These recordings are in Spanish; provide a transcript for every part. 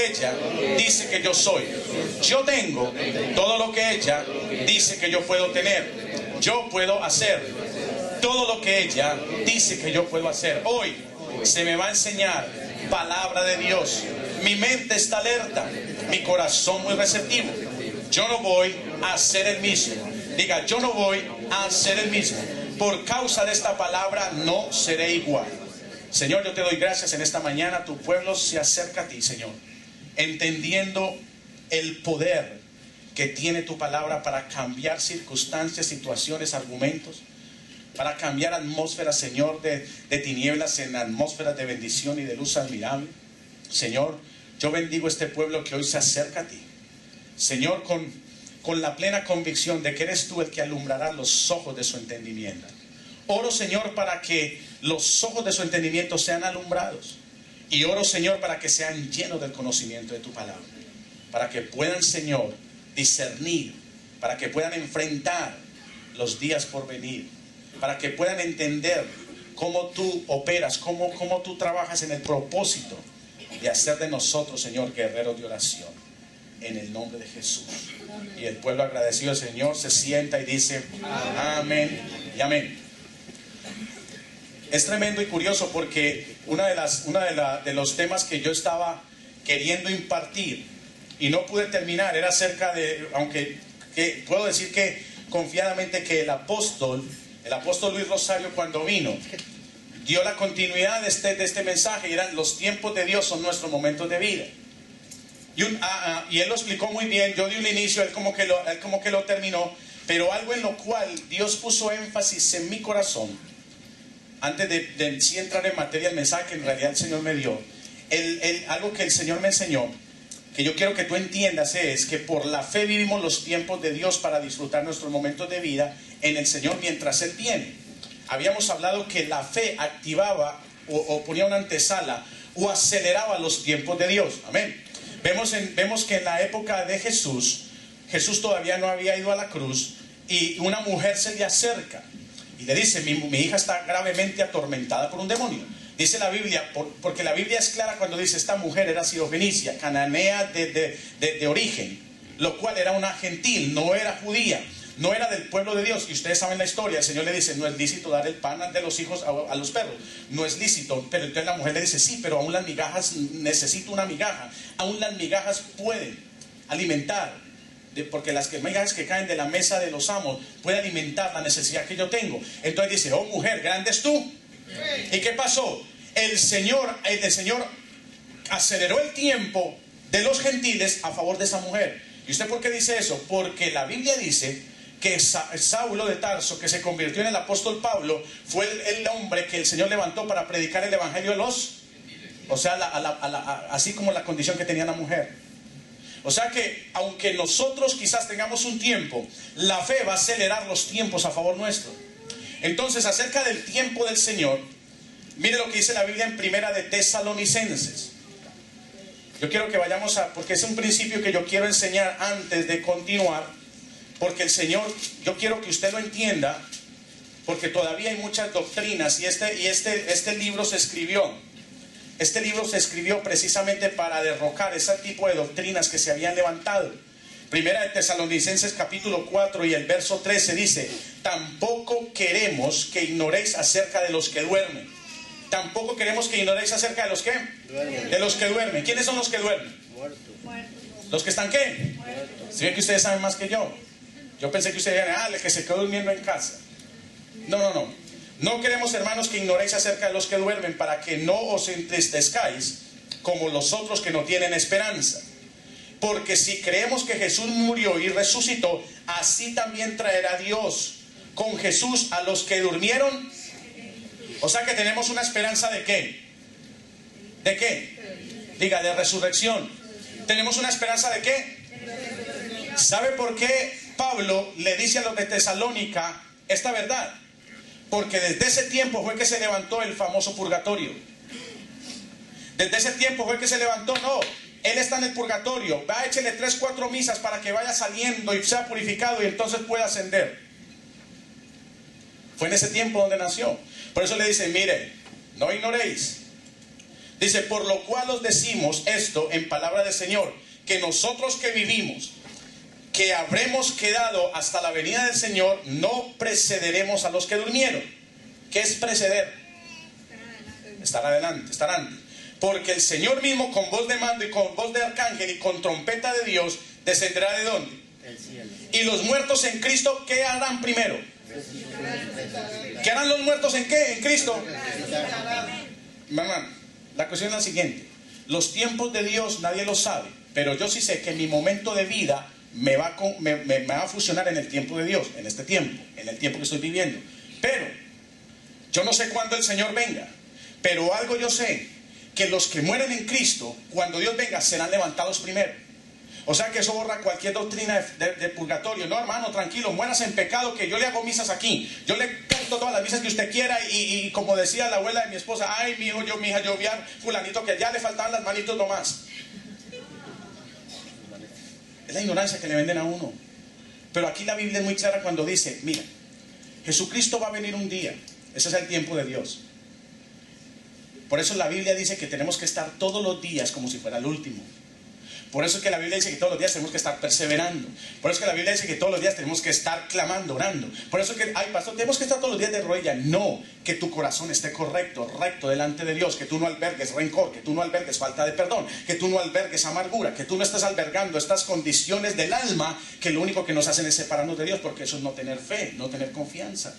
ella dice que yo soy. Yo tengo todo lo que ella dice que yo puedo tener. Yo puedo hacer todo lo que ella dice que yo puedo hacer. Hoy se me va a enseñar palabra de Dios. Mi mente está alerta, mi corazón muy receptivo. Yo no voy a ser el mismo. Diga, yo no voy a ser el mismo. Por causa de esta palabra no seré igual. Señor, yo te doy gracias en esta mañana. Tu pueblo se acerca a ti, Señor, entendiendo el poder que tiene tu palabra para cambiar circunstancias, situaciones, argumentos, para cambiar atmósferas, Señor, de tinieblas en atmósferas de bendición y de luz admirable. Señor, yo bendigo este pueblo que hoy se acerca a ti, Señor, con la plena convicción de que eres tú el que alumbrará los ojos de su entendimiento. Oro, Señor, para que los ojos de su entendimiento sean alumbrados. Y oro, Señor, para que sean llenos del conocimiento de tu palabra. Para que puedan, Señor, discernir. Para que puedan enfrentar los días por venir. Para que puedan entender cómo tú operas, cómo tú trabajas en el propósito de hacer de nosotros, Señor, guerreros de oración. En el nombre de Jesús. Y el pueblo agradecido al Señor se sienta y dice amén y amén. Es tremendo y curioso porque uno de los temas que yo estaba queriendo impartir y no pude terminar era acerca de, que puedo decir que confiadamente que el apóstol Luis Rosario, cuando vino, dio la continuidad de este mensaje, y eran: los tiempos de Dios son nuestros momentos de vida. Y él lo explicó muy bien. Yo di un inicio, él como que lo terminó, pero algo en lo cual Dios puso énfasis en mi corazón, antes de sí entrar en materia del mensaje que en realidad el Señor me dio, algo que el Señor me enseñó, que yo quiero que tú entiendas, es que por la fe vivimos los tiempos de Dios para disfrutar nuestros momentos de vida en el Señor mientras Él viene. Habíamos hablado que la fe activaba o ponía una antesala o aceleraba los tiempos de Dios. Amén. Vemos que en la época de Jesús todavía no había ido a la cruz, y una mujer se le acerca y le dice: mi hija está gravemente atormentada por un demonio. Dice la Biblia, porque la Biblia es clara cuando dice: esta mujer era sirofenicia, cananea de origen, lo cual era una gentil, no era judía, no era del pueblo de Dios. Y ustedes saben la historia. El Señor le dice: no es lícito dar el pan de los hijos a los perros, no es lícito. Pero entonces la mujer le dice: sí, pero aún las migajas, necesito una migaja, aún las migajas pueden alimentar, porque las migajas que caen de la mesa de los amos pueden alimentar la necesidad que yo tengo. Entonces dice: oh mujer, grande es tú. ¿Y qué pasó? El Señor aceleró el tiempo de los gentiles a favor de esa mujer. ¿Y usted por qué dice eso? Porque la Biblia dice que Saulo de Tarso, que se convirtió en el apóstol Pablo, fue el hombre que el Señor levantó para predicar el evangelio a los, o sea, así como la condición que tenía la mujer. O sea que aunque nosotros quizás tengamos un tiempo, la fe va a acelerar los tiempos a favor nuestro. Entonces, acerca del tiempo del Señor, mire lo que dice la Biblia en Primera de Tesalonicenses. Yo quiero que vayamos porque es un principio que yo quiero enseñar antes de continuar, porque el Señor, yo quiero que usted lo entienda, porque todavía hay muchas doctrinas, y este libro se escribió precisamente para derrocar ese tipo de doctrinas que se habían levantado. Primera de Tesalonicenses capítulo 4 y el verso 13 dice: tampoco queremos que ignoréis acerca de los que duermen. Tampoco queremos que ignoréis acerca de los que duermen. De los que duermen. ¿Quiénes son los que duermen? Muertos. ¿Los que están qué? Muertos. Si ven que ustedes saben más que yo. Yo pensé que ustedes dirían: el que se quedó durmiendo en casa. No. No queremos, hermanos, que ignoréis acerca de los que duermen, para que no os entristezcáis como los otros que no tienen esperanza. Porque si creemos que Jesús murió y resucitó, así también traerá Dios con Jesús a los que durmieron. O sea que tenemos una esperanza ¿de qué? ¿De qué? Diga, de resurrección. ¿Tenemos una esperanza de qué? ¿Sabe por qué Pablo le dice a los de Tesalónica esta verdad? Porque desde ese tiempo fue que se levantó el famoso purgatorio. Desde ese tiempo fue que se levantó. No, él está en el purgatorio. Va, échele 3, 4 misas para que vaya saliendo y sea purificado, y entonces pueda ascender. Fue en ese tiempo donde nació. Por eso le dice: mire, no ignoréis. Dice, por lo cual os decimos esto en palabra del Señor, que nosotros que vivimos, que habremos quedado hasta la venida del Señor, no precederemos a los que durmieron. ¿Qué es preceder? Estar adelante, estar antes. Porque el Señor mismo, con voz de mando y con voz de arcángel y con trompeta de Dios, descenderá ¿de dónde? El cielo. Y los muertos en Cristo, ¿qué harán primero? ¿Qué harán los muertos en qué? En Cristo. Mamá, la cuestión es la siguiente. Los tiempos de Dios nadie lo sabe, pero yo sí sé que mi momento de vida me va a fusionar en el tiempo de Dios, en este tiempo, en el tiempo que estoy viviendo. Pero yo no sé cuándo el Señor venga, pero algo yo sé, que los que mueren en Cristo, cuando Dios venga, serán levantados primero. O sea que eso borra cualquier doctrina de purgatorio. No, hermano, tranquilo, mueras en pecado, que yo le hago misas aquí. Yo le canto todas las misas que usted quiera y como decía la abuela de mi esposa, ay, mi hijo, mi hija, yo vi a fulanito que ya le faltaban las manitos nomás. Es la ignorancia que le venden a uno. Pero aquí la Biblia es muy clara cuando dice, mira, Jesucristo va a venir un día. Ese es el tiempo de Dios. Por eso la Biblia dice que tenemos que estar todos los días como si fuera el último. Por eso es que la Biblia dice que todos los días tenemos que estar perseverando. Por eso es que la Biblia dice que todos los días tenemos que estar clamando, orando. Por eso es que, ay pastor, tenemos que estar todos los días de rodillas. No, que tu corazón esté correcto, recto delante de Dios. Que tú no albergues rencor, que tú no albergues falta de perdón, que tú no albergues amargura, que tú no estés albergando estas condiciones del alma que lo único que nos hacen es separarnos de Dios, porque eso es no tener fe, no tener confianza.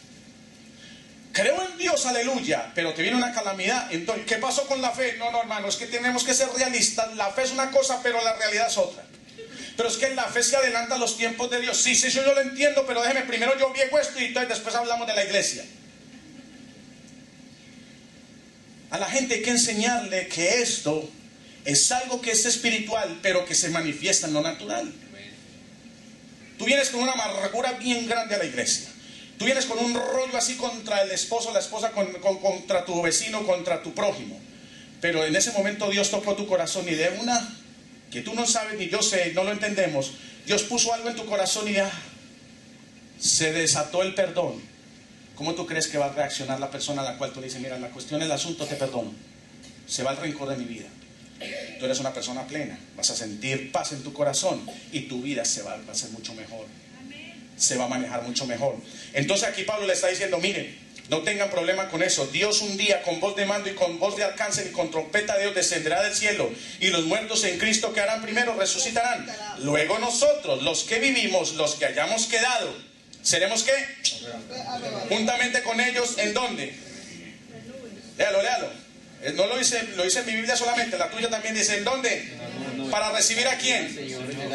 Creo en Dios, aleluya, pero te viene una calamidad. Entonces, ¿qué pasó con la fe? No, hermano, es que tenemos que ser realistas. La fe es una cosa, pero la realidad es otra. Pero es que en la fe se adelanta los tiempos de Dios. Sí, yo lo entiendo, pero déjeme primero yo viego esto y entonces después hablamos de la iglesia. A la gente hay que enseñarle que esto es algo que es espiritual, pero que se manifiesta en lo natural. Tú vienes con una amargura bien grande a la iglesia. Tú vienes con un rollo así contra el esposo, la esposa, contra tu vecino, contra tu prójimo. Pero en ese momento Dios tocó tu corazón y de una que tú no sabes ni yo sé, no lo entendemos, Dios puso algo en tu corazón y ya se desató el perdón. ¿Cómo tú crees que va a reaccionar la persona a la cual tú le dices, mira, la cuestión del asunto te perdono? Se va el rencor de mi vida. Tú eres una persona plena, vas a sentir paz en tu corazón y tu vida va a ser mucho mejor. Se va a manejar mucho mejor. Entonces aquí Pablo le está diciendo, miren, no tengan problema con eso. Dios un día con voz de mando y con voz de arcángel y con trompeta de Dios descenderá del cielo, y los muertos en Cristo que harán primero resucitarán. Luego nosotros, los que vivimos, los que hayamos quedado, ¿seremos qué? Juntamente con ellos, ¿en dónde? Léalo. No lo dice en mi Biblia solamente, la tuya también dice, ¿en dónde? ¿Para recibir a quién?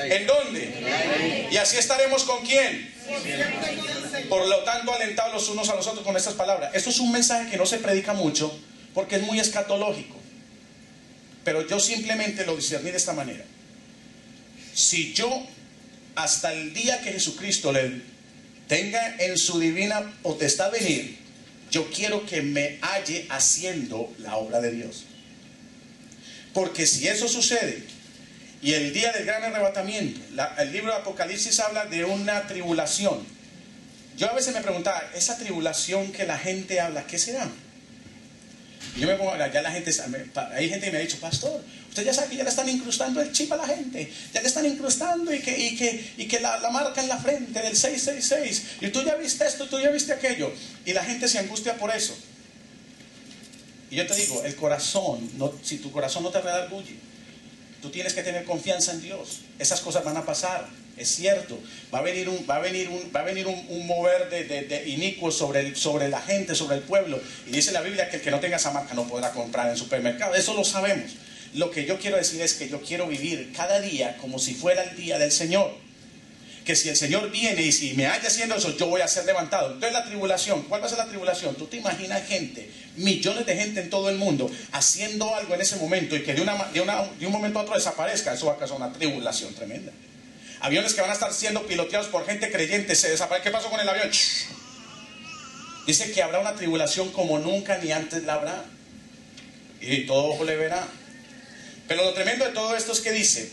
¿En dónde? Y así estaremos con quién. Por lo tanto, alentados los unos a los otros con estas palabras. Esto es un mensaje que no se predica mucho porque es muy escatológico, pero yo simplemente lo discerní de esta manera. Si yo hasta el día que Jesucristo le tenga en su divina potestad venir, yo quiero que me halle haciendo la obra de Dios. Porque si eso sucede y el día del gran arrebatamiento, el libro de Apocalipsis habla de una tribulación. Yo a veces me preguntaba, esa tribulación que la gente habla, ¿qué será? Y yo me pongo, ya la gente, hay gente que me ha dicho, pastor, usted ya sabe que ya le están incrustando el chip a la gente, ya le están incrustando y que la marca en la frente del 666, y tú ya viste esto, tú ya viste aquello, y la gente se angustia por eso. Y yo te digo, el corazón, si tu corazón no te redarguye, tú tienes que tener confianza en Dios. Esas cosas van a pasar, es cierto. Va a venir un mover de inicuo sobre la gente, sobre el pueblo. Y dice la Biblia que el que no tenga esa marca no podrá comprar en supermercado. Eso lo sabemos. Lo que yo quiero decir es que yo quiero vivir cada día como si fuera el día del Señor. Que si el Señor viene y si me halla haciendo eso, yo voy a ser levantado. Entonces la tribulación, ¿cuál va a ser la tribulación? Tú te imaginas gente, millones de gente en todo el mundo haciendo algo en ese momento y que de un momento a otro desaparezca. Eso va a causar una tribulación tremenda. Aviones que van a estar siendo piloteados por gente creyente se desaparecen. ¿Qué pasó con el avión? Dice que habrá una tribulación como nunca ni antes la habrá, y todo ojo le verá. Pero lo tremendo de todo esto es que dice,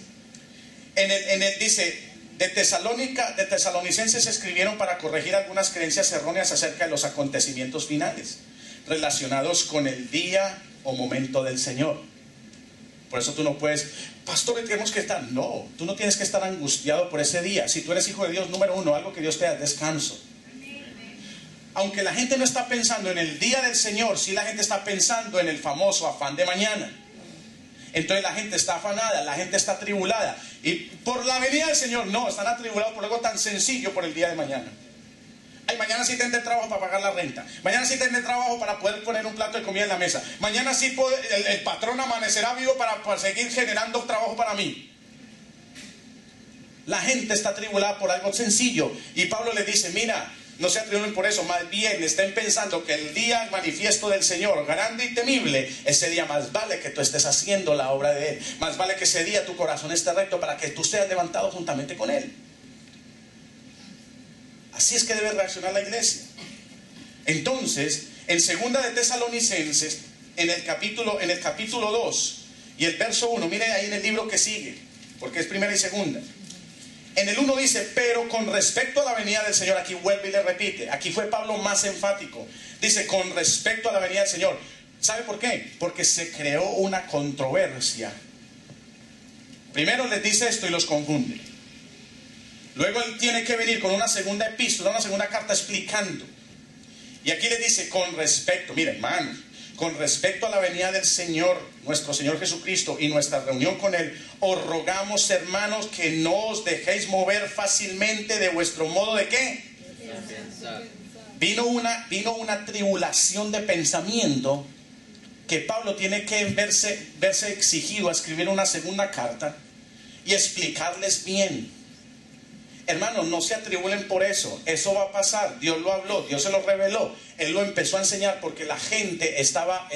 dice, de Tesalonicenses escribieron para corregir algunas creencias erróneas acerca de los acontecimientos finales relacionados con el día o momento del Señor. Por eso tú no puedes, pastor, tenemos que estar. No, tú no tienes que estar angustiado por ese día. Si tú eres hijo de Dios, número uno, algo que Dios te da, descanso. Aunque la gente no está pensando en el día del Señor, sí la gente está pensando en el famoso afán de mañana. Entonces la gente está afanada, la gente está atribulada. Y por la venida del Señor, no, están atribulados por algo tan sencillo, por el día de mañana. Ay, mañana sí tendré trabajo para pagar la renta. Mañana sí tendré trabajo para poder poner un plato de comida en la mesa. Mañana sí el patrón amanecerá vivo para seguir generando trabajo para mí. La gente está atribulada por algo sencillo. Y Pablo le dice, mira, no se atribulen por eso, más bien estén pensando que el día manifiesto del Señor, grande y temible, ese día más vale que tú estés haciendo la obra de Él. Más vale que ese día tu corazón esté recto para que tú seas levantado juntamente con Él. Así es que debe reaccionar la iglesia. Entonces, en 2 de Tesalonicenses, en el capítulo 2 y el verso 1, mire ahí en el libro que sigue, porque es primera y segunda. En el 1 dice, pero con respecto a la venida del Señor, aquí vuelve y le repite, aquí fue Pablo más enfático, dice con respecto a la venida del Señor. ¿Sabe por qué? Porque se creó una controversia. Primero les dice esto y los confunde. Luego él tiene que venir con una segunda epístola, una segunda carta explicando. Y aquí le dice con respecto, miren hermanos, con respecto a la venida del Señor, nuestro Señor Jesucristo, y nuestra reunión con Él, os rogamos, hermanos, que no os dejéis mover fácilmente de vuestro modo de ¿qué? Vino una tribulación de pensamiento que Pablo tiene que verse exigido a escribir una segunda carta y explicarles bien. Hermanos, no se atribulen por eso. Eso va a pasar. Dios lo habló, Dios se lo reveló. Él lo empezó a enseñar porque la gente estaba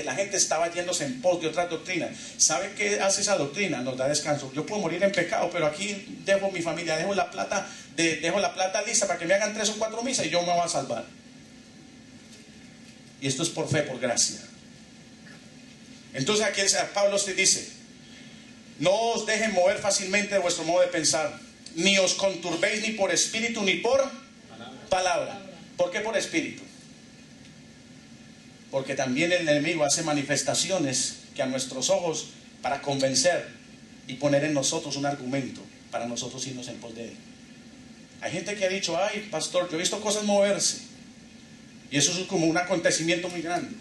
yéndose en pos de otra doctrina. ¿Sabe qué hace esa doctrina? Nos da descanso. Yo puedo morir en pecado, pero aquí dejo mi familia, dejo la plata lista para que me hagan 3 o 4 misas y yo me voy a salvar. Y esto es por fe, por gracia. Entonces aquí Pablo se dice, no os dejen mover fácilmente de vuestro modo de pensar, ni os conturbéis ni por espíritu ni por palabra. ¿Por qué por espíritu? Porque también el enemigo hace manifestaciones que a nuestros ojos, para convencer y poner en nosotros un argumento para nosotros irnos en pos de él. Hay gente que ha dicho, ay pastor, yo he visto cosas moverse, y eso es como un acontecimiento muy grande.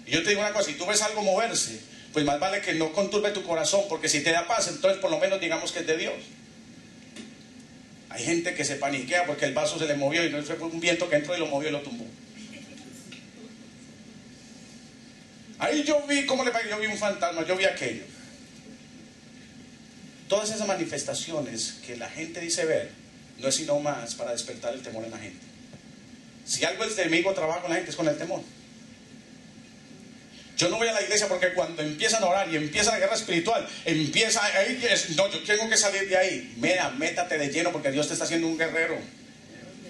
Y yo te digo una cosa, si tú ves algo moverse, pues más vale que no conturbe tu corazón, porque si te da paz, entonces por lo menos digamos que es de Dios. Hay gente que se paniquea porque el vaso se le movió y no fue un viento que entró y lo movió y lo tumbó. Ahí yo vi, yo vi un fantasma, yo vi aquello. Todas esas manifestaciones que la gente dice ver, no es sino más para despertar el temor en la gente. Si algo el enemigo trabaja con la gente es con el temor. Yo no voy a la iglesia porque cuando empiezan a orar y empieza la guerra espiritual, no, yo tengo que salir de ahí. Mira, métate de lleno porque Dios te está haciendo un guerrero.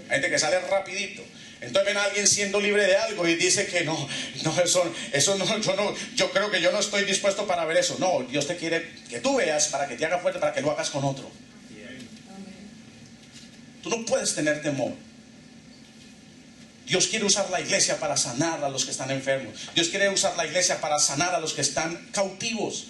Hay gente que sale rapidito. Entonces ven a alguien siendo libre de algo y dice que eso no, yo creo que yo no estoy dispuesto para ver eso. No, Dios te quiere que tú veas para que te haga fuerte, para que lo hagas con otro. Tú no puedes tener temor. Dios quiere usar la iglesia para sanar a los que están enfermos. Dios quiere usar la iglesia para sanar a los que están cautivos.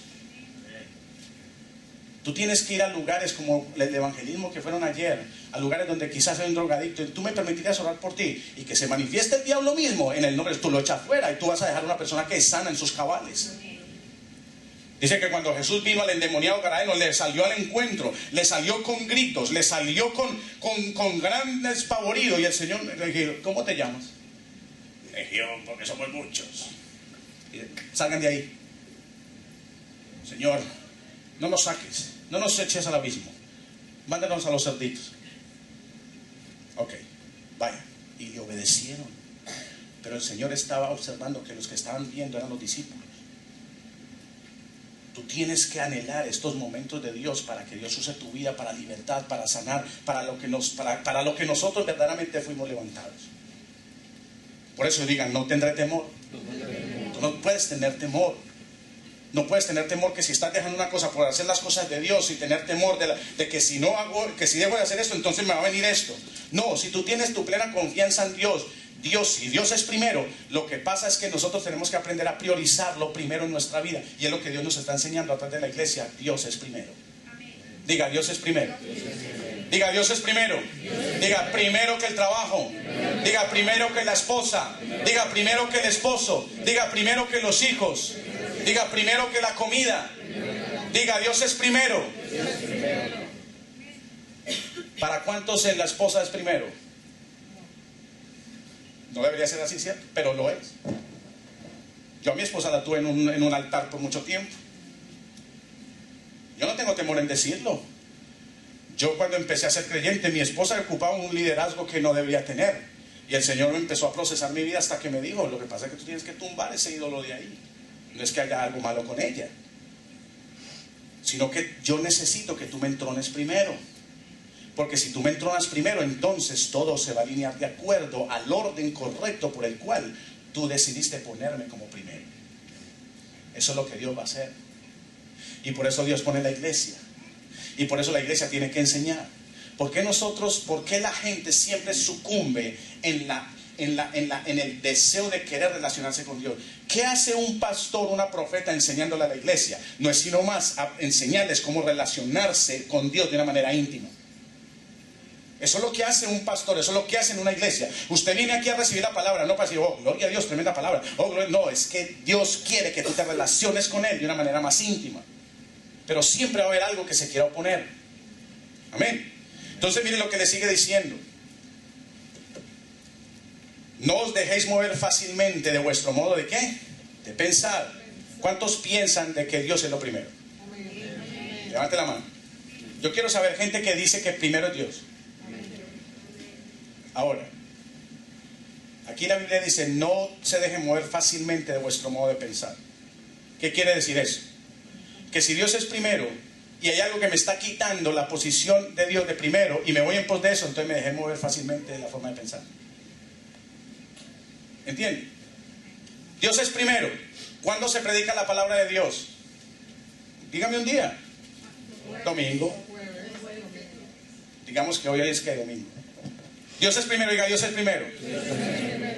Tú tienes que ir a lugares como el evangelismo que fueron ayer, a lugares donde quizás hay un drogadicto, y tú me permitirías orar por ti, y que se manifieste el diablo mismo en el nombre, tú lo echas fuera y tú vas a dejar a una persona que es sana en sus cabales. Dice que cuando Jesús vino al endemoniado Gadareno, le salió al encuentro, le salió con gritos, le salió con gran despavorido, y el Señor le dijo, ¿cómo te llamas? Legión, porque somos muchos. Salgan de ahí. Señor, no nos saques, no nos eches al abismo, mándanos a los cerditos. Ok, vaya. Y le obedecieron. Pero el Señor estaba observando que los que estaban viendo eran los discípulos. Tú tienes que anhelar estos momentos de Dios para que Dios use tu vida para libertad, para sanar, para lo que nosotros verdaderamente fuimos levantados. Por eso digan, no tendré temor. Tú no puedes tener temor. No puedes tener temor que si estás dejando una cosa por hacer las cosas de Dios y tener temor de que si dejo de hacer esto, entonces me va a venir esto. No, si tú tienes tu plena confianza en Dios, Dios, y Dios es primero. Lo que pasa es que nosotros tenemos que aprender a priorizarlo primero en nuestra vida. Y es lo que Dios nos está enseñando a través de la iglesia. Dios es primero. Diga, Dios es primero. Diga, Dios es primero. Diga, primero que el trabajo. Diga, primero que la esposa. Diga, primero que el esposo. Diga, primero que los hijos. Diga, primero que la comida. Diga, Dios es primero. ¿Para cuántos la esposa es primero? No debería ser así, ¿cierto? Pero lo es. Yo a mi esposa la tuve en un altar por mucho tiempo. Yo no tengo temor en decirlo. Yo cuando empecé a ser creyente, mi esposa ocupaba un liderazgo que no debería tener. Y el Señor empezó a procesar mi vida hasta que me dijo, lo que pasa es que tú tienes que tumbar ese ídolo de ahí. No es que haya algo malo con ella, sino que yo necesito que tú me entrones primero. Porque si tú me entronas primero, entonces todo se va a alinear de acuerdo al orden correcto por el cual tú decidiste ponerme como primero. Eso es lo que Dios va a hacer. Y por eso Dios pone la iglesia. Y por eso la iglesia tiene que enseñar. ¿Por qué la gente siempre sucumbe en el deseo de querer relacionarse con Dios? ¿Qué hace un pastor, una profeta enseñándole a la iglesia? No es sino más a enseñarles cómo relacionarse con Dios de una manera íntima. Eso es lo que hace un pastor, eso es lo que hace en una iglesia. Usted viene aquí a recibir la palabra, no para decir, oh, gloria a Dios, tremenda palabra. Oh, no, es que Dios quiere que tú te relaciones con Él de una manera más íntima. Pero siempre va a haber algo que se quiera oponer. Amén. Entonces miren lo que le sigue diciendo. No os dejéis mover fácilmente de vuestro modo de ¿qué? De pensar. ¿Cuántos piensan de que Dios es lo primero? Levante la mano. Yo quiero saber gente que dice que primero es Dios. Ahora, aquí la Biblia dice, no se dejen mover fácilmente de vuestro modo de pensar. ¿Qué quiere decir eso? Que si Dios es primero y hay algo que me está quitando la posición de Dios de primero y me voy en pos de eso, entonces me dejé mover fácilmente de la forma de pensar. ¿Entiende? Dios es primero. ¿Cuándo se predica la palabra de Dios? Dígame un día. Domingo. Digamos que hoy es que domingo. Dios es primero, diga, Dios es primero.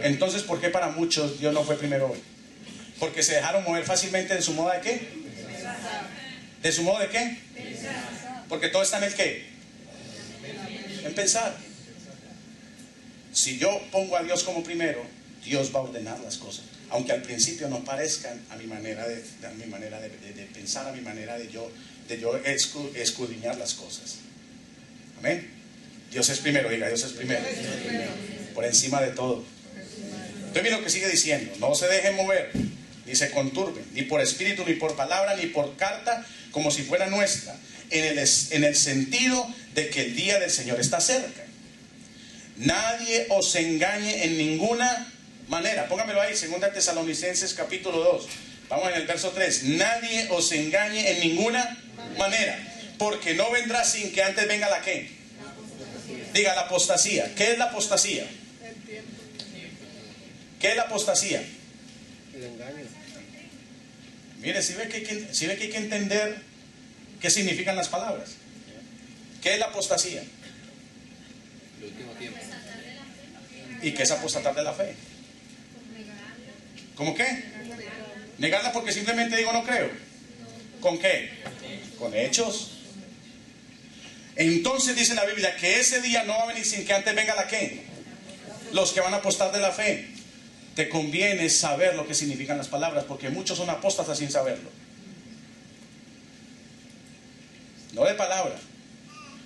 Entonces, ¿por qué para muchos Dios no fue primero hoy? Porque se dejaron mover fácilmente de su modo de ¿qué? ¿De su modo de qué? Porque todo está en el ¿qué? En pensar. Si yo pongo a Dios como primero, Dios va a ordenar las cosas. Aunque al principio no parezcan a mi manera de pensar, a mi manera de yo escudriñar las cosas. Amén. Dios es primero, diga, Dios es primero. Por encima de todo. Entonces mira lo que sigue diciendo. No se dejen mover, ni se conturben, ni por espíritu, ni por palabra, ni por carta, como si fuera nuestra, en el sentido de que el día del Señor está cerca. Nadie os engañe en ninguna manera. Póngamelo ahí, 2 Tesalonicenses capítulo 2. Vamos en el verso 3. Nadie os engañe en ninguna manera, porque no vendrá sin que antes venga la ¿qué? Diga, la apostasía. ¿Qué es la apostasía? ¿Qué es la apostasía? El engaño. Mire, si ve que hay que entender qué significan las palabras. ¿Qué es la apostasía? El último tiempo. ¿Y qué es apostatar de la fe? ¿Cómo qué? Negarla porque simplemente digo no creo. ¿Con qué? Con hechos. Entonces dice la Biblia que ese día no va a venir sin que antes venga la ¿qué? Los que van a apostar de la fe. Te conviene saber lo que significan las palabras, porque muchos son apóstatas sin saberlo. No de palabra,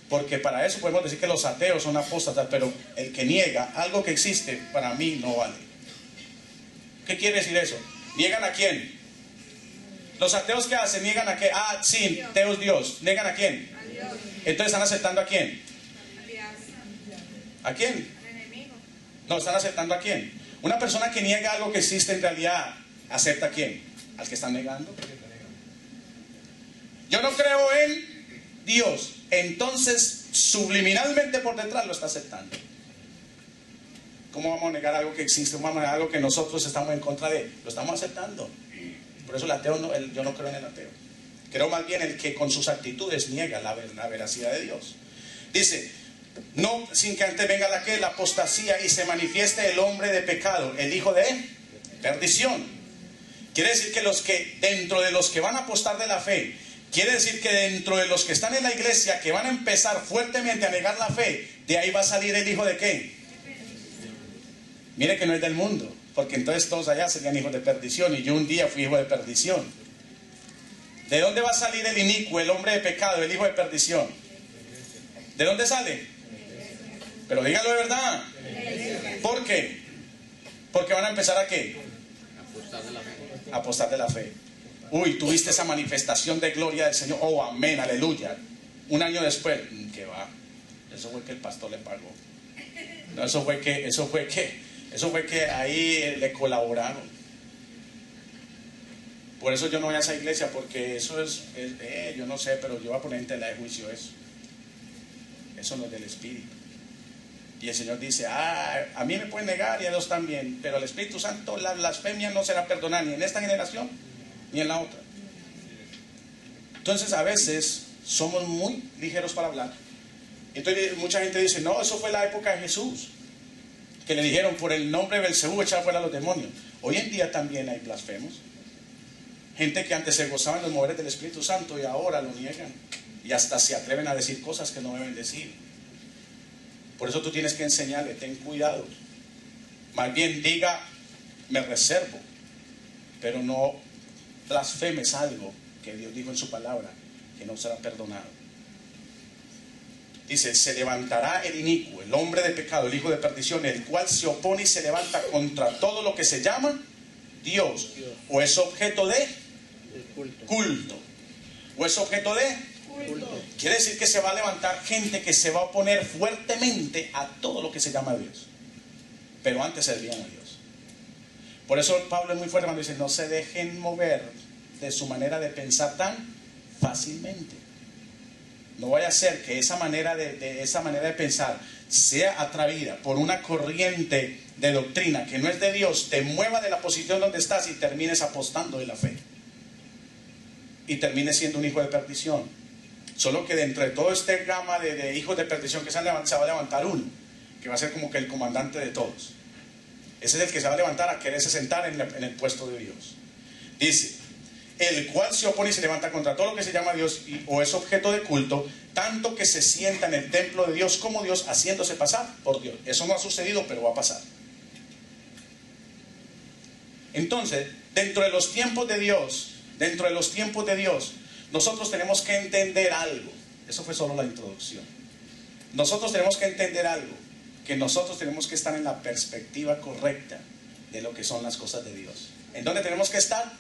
porque para eso podemos decir que los ateos son apóstatas, pero el que niega algo que existe, para mí no vale. ¿Qué quiere decir eso? ¿Niegan a quién? Los ateos, ¿qué hacen? ¿Niegan a qué? Ah, sí, Dios, Dios. ¿Niegan a quién? Entonces están aceptando a quién. ¿A quién? No, están aceptando a quién. Una persona que niega algo que existe en realidad, ¿acepta a quién? Al que están negando. Yo no creo en Dios. Entonces, subliminalmente por detrás lo está aceptando. ¿Cómo vamos a negar algo que existe? ¿Cómo vamos a negar algo que nosotros estamos en contra de? Lo estamos aceptando. Por eso el ateo yo no creo en el ateo. Creo más bien el que con sus actitudes niega la veracidad de Dios. Dice, No sin que antes venga la apostasía y se manifieste el hombre de pecado, el hijo de perdición. Quiere decir que dentro de los que van a apostar de la fe, quiere decir que dentro de los que están en la iglesia, que van a empezar fuertemente a negar la fe, de ahí va a salir el hijo de ¿qué? Mire que no es del mundo, porque entonces todos allá serían hijos de perdición, y yo un día fui hijo de perdición. ¿De dónde va a salir el inicuo, el hombre de pecado, el hijo de perdición? ¿De dónde sale? Pero dígalo de verdad. ¿Por qué? Porque van a empezar a ¿qué? A apostar de la fe. Uy, tuviste esa manifestación de gloria del Señor. Oh, amén, aleluya. Un año después, ¿qué va? Eso fue que el pastor le pagó. No, eso fue que ahí le colaboraron. Por eso yo no voy a esa iglesia, porque eso yo no sé, pero yo voy a poner en tela de juicio eso. Eso no es del Espíritu. Y el Señor dice, a mí me pueden negar y a Dios también, pero al Espíritu Santo la blasfemia no será perdonada ni en esta generación ni en la otra. Entonces a veces somos muy ligeros para hablar. Entonces mucha gente dice, no, eso fue la época de Jesús, que le dijeron por el nombre de Belcebú echar fuera a los demonios. Hoy en día también hay blasfemos, gente que antes se gozaban los moveres del Espíritu Santo y ahora lo niegan y hasta se atreven a decir cosas que no deben decir. Por eso tú tienes que enseñarle, ten cuidado. Más bien diga, me reservo, pero no blasfemes algo que Dios dijo en su palabra, que no será perdonado. Dice, se levantará el inicuo, el hombre de pecado, el hijo de perdición, el cual se opone y se levanta contra todo lo que se llama Dios, o es objeto de culto, o es objeto de culto. Quiere decir que se va a levantar gente que se va a oponer fuertemente a todo lo que se llama Dios, pero antes servían a Dios. Por eso Pablo es muy fuerte cuando dice, no se dejen mover de su manera de pensar tan fácilmente. No vaya a ser que esa manera de pensar sea atraída por una corriente de doctrina que no es de Dios, te mueva de la posición donde estás y termines apostando de la fe y termines siendo un hijo de perdición. Solo que dentro de todo este gama de hijos de perdición que se va a levantar uno que va a ser como que el comandante de todos. Ese es el que se va a levantar a quererse sentar en el puesto de Dios. Dice, el cual se opone y se levanta contra todo lo que se llama Dios o es objeto de culto, tanto que se sienta en el templo de Dios como Dios, haciéndose pasar por Dios. Eso no ha sucedido, pero va a pasar. Entonces, dentro de los tiempos de Dios, nosotros tenemos que entender algo. Eso fue solo la introducción. Nosotros tenemos que entender algo, que nosotros tenemos que estar en la perspectiva correcta de lo que son las cosas de Dios. ¿En dónde tenemos que estar?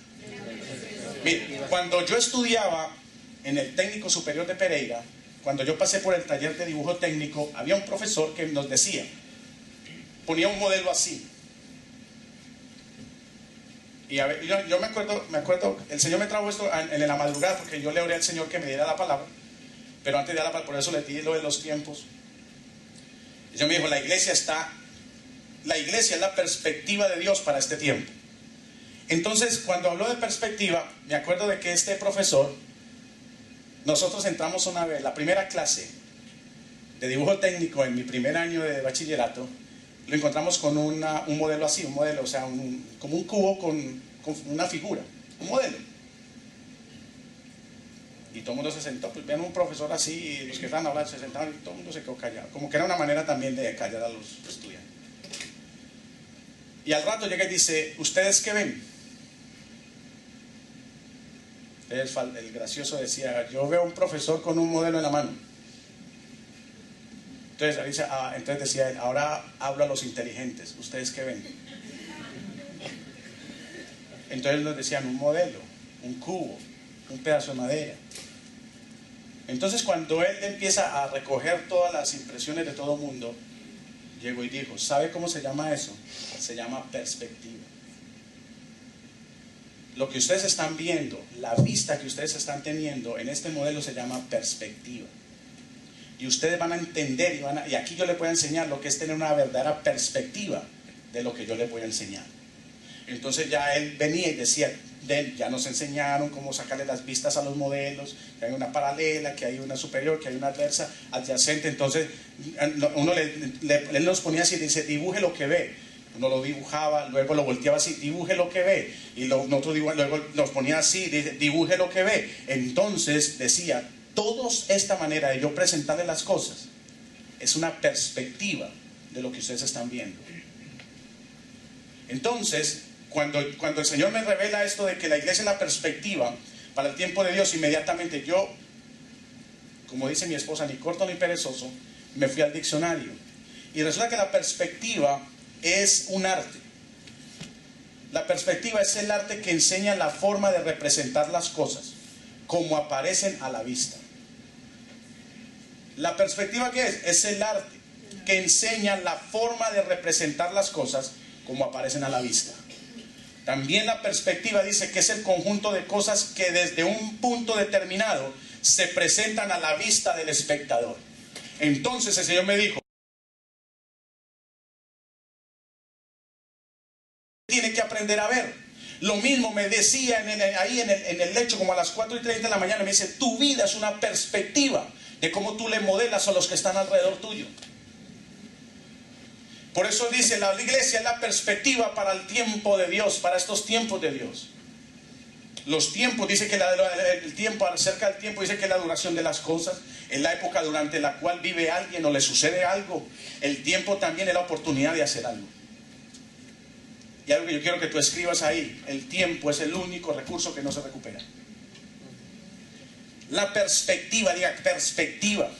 Mire, cuando yo estudiaba en el Técnico Superior de Pereira, cuando yo pasé por el taller de dibujo técnico, había un profesor que nos decía, ponía un modelo así. Y a ver, yo me acuerdo, el Señor me trajo esto en la madrugada porque yo le oré al Señor que me diera la palabra, pero antes de dar la palabra, por eso le di lo de los tiempos. Y yo me dijo, la iglesia es la perspectiva de Dios para este tiempo. Entonces, cuando habló de perspectiva, me acuerdo de que este profesor, nosotros entramos una vez, la primera clase de dibujo técnico en mi primer año de bachillerato, lo encontramos con un modelo así, o sea, como un cubo con una figura, un modelo. Y todo el mundo se sentó, pues vean un profesor así, y los que estaban hablando se sentaron y todo el mundo se quedó callado. Como que era una manera también de callar a los estudiantes. Y al rato llega y dice, ¿ustedes qué ven? El gracioso decía, yo veo un profesor con un modelo en la mano. Entonces decía él, ahora hablo a los inteligentes, ¿ustedes qué ven? Entonces nos decían un modelo, un cubo, un pedazo de madera. Entonces cuando él empieza a recoger todas las impresiones de todo el mundo, llegó y dijo, ¿sabe cómo se llama eso? Se llama perspectiva. Lo que ustedes están viendo, la vista que ustedes están teniendo en este modelo se llama perspectiva. Y ustedes van a entender y aquí yo les voy a enseñar lo que es tener una verdadera perspectiva de lo que yo les voy a enseñar. Entonces ya él venía y decía, ya nos enseñaron cómo sacarle las vistas a los modelos, que hay una paralela, que hay una superior, que hay una adversa, adyacente. Entonces uno él nos ponía así, dice, dibuje lo que ve. Uno lo dibujaba, luego lo volteaba así, dibuje lo que ve. Y nosotros luego nos ponía así, dice, dibuje lo que ve. Entonces decía, todos esta manera de yo presentarle las cosas es una perspectiva de lo que ustedes están viendo. Entonces, cuando el Señor me revela esto de que la iglesia es la perspectiva para el tiempo de Dios, inmediatamente yo, como dice mi esposa, ni corto ni perezoso, me fui al diccionario. Y resulta que la perspectiva es un arte. La perspectiva es el arte que enseña la forma de representar las cosas como aparecen a la vista. La perspectiva, ¿qué es? Es el arte que enseña la forma de representar las cosas como aparecen a la vista. También la perspectiva dice que es el conjunto de cosas que desde un punto determinado se presentan a la vista del espectador. Entonces el Señor me dijo, tiene que aprender a ver. Lo mismo me decía ahí en el lecho como a las 4:30 de la mañana, me dice, tu vida es una perspectiva de cómo tú le modelas a los que están alrededor tuyo. Por eso dice, la iglesia es la perspectiva para el tiempo de Dios, para estos tiempos de Dios. Los tiempos, dice que el tiempo, acerca del tiempo, dice que es la duración de las cosas, es la época durante la cual vive alguien o le sucede algo. El tiempo también es la oportunidad de hacer algo. Y algo que yo quiero que tú escribas ahí, el tiempo es el único recurso que no se recupera. La perspectiva, diga perspectiva.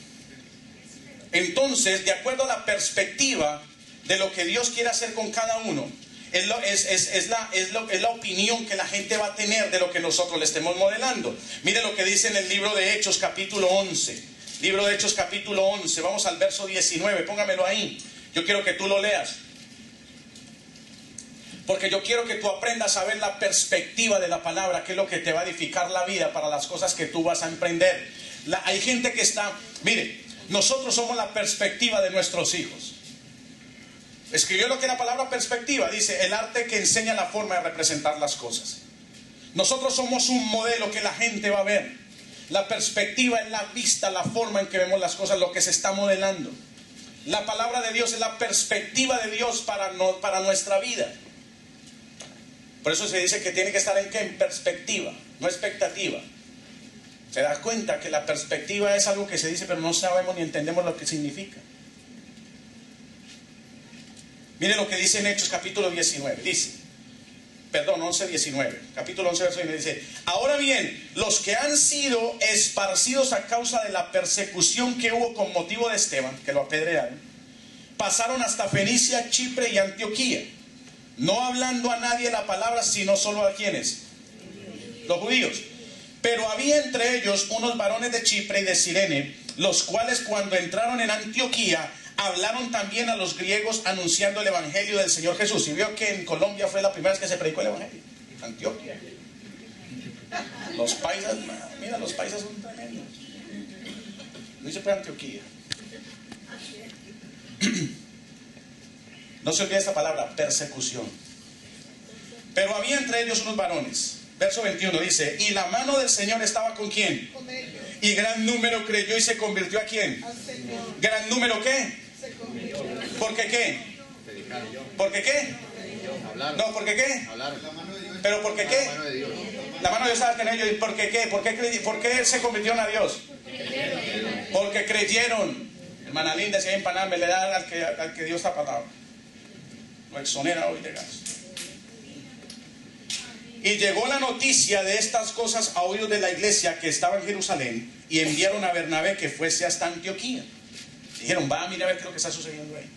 Entonces, de acuerdo a la perspectiva de lo que Dios quiere hacer con cada uno, es la opinión que la gente va a tener de lo que nosotros le estemos modelando. Mire lo que dice en el libro de Hechos capítulo 11. Libro de Hechos capítulo 11, vamos al verso 19, póngamelo ahí. Yo quiero que tú lo leas. Porque yo quiero que tú aprendas a ver la perspectiva de la palabra, que es lo que te va a edificar la vida para las cosas que tú vas a emprender. Hay gente que está, mire, nosotros somos la perspectiva de nuestros hijos. Escribió lo que es la palabra perspectiva, dice, el arte que enseña la forma de representar las cosas. Nosotros somos un modelo que la gente va a ver. La perspectiva es la vista, la forma en que vemos las cosas, lo que se está modelando. La palabra de Dios es la perspectiva de Dios para nuestra vida. Por eso se dice que tiene que estar en ¿qué? En perspectiva, no expectativa. Se da cuenta que la perspectiva es algo que se dice, pero no sabemos ni entendemos lo que significa. Mire lo que dice en Hechos capítulo 19. Dice, perdón, 11:19. Capítulo 11, verso 19. Dice, ahora bien, los que han sido esparcidos a causa de la persecución que hubo con motivo de Esteban, que lo apedrearon, pasaron hasta Fenicia, Chipre y Antioquía, no hablando a nadie la palabra, sino solo a quienes, los judíos. Pero había entre ellos unos varones de Chipre y de Cirene, los cuales cuando entraron en Antioquía, hablaron también a los griegos anunciando el evangelio del Señor Jesús. Y vio que en Colombia fue la primera vez que se predicó el evangelio. Antioquia. Los paisas, mira, los paisas son tremendos. No dice para Antioquía. No se olvide esta palabra, persecución. Pero había entre ellos unos varones. Verso 21 dice, y la mano del Señor estaba ¿con quién? Con ellos. Y gran número creyó y se convirtió ¿a quién? Al Señor. ¿Gran número qué? Se convirtió. ¿Por qué qué? ¿Por qué qué? Hablaron. No, ¿por qué qué? Hablaron. ¿Pero por qué La qué? mano de Dios. La mano de Dios estaba con ellos. ¿Y por qué qué? ¿Por qué se convirtieron a Dios? Porque creyeron. Hermana Linda, si hay empanada, me le da al que Dios está palabra. Lo exonera hoy de gas. Y llegó la noticia de estas cosas a oídos de la iglesia que estaba en Jerusalén, y enviaron a Bernabé que fuese hasta Antioquía. Dijeron, va a mirar a ver qué es lo que está sucediendo ahí.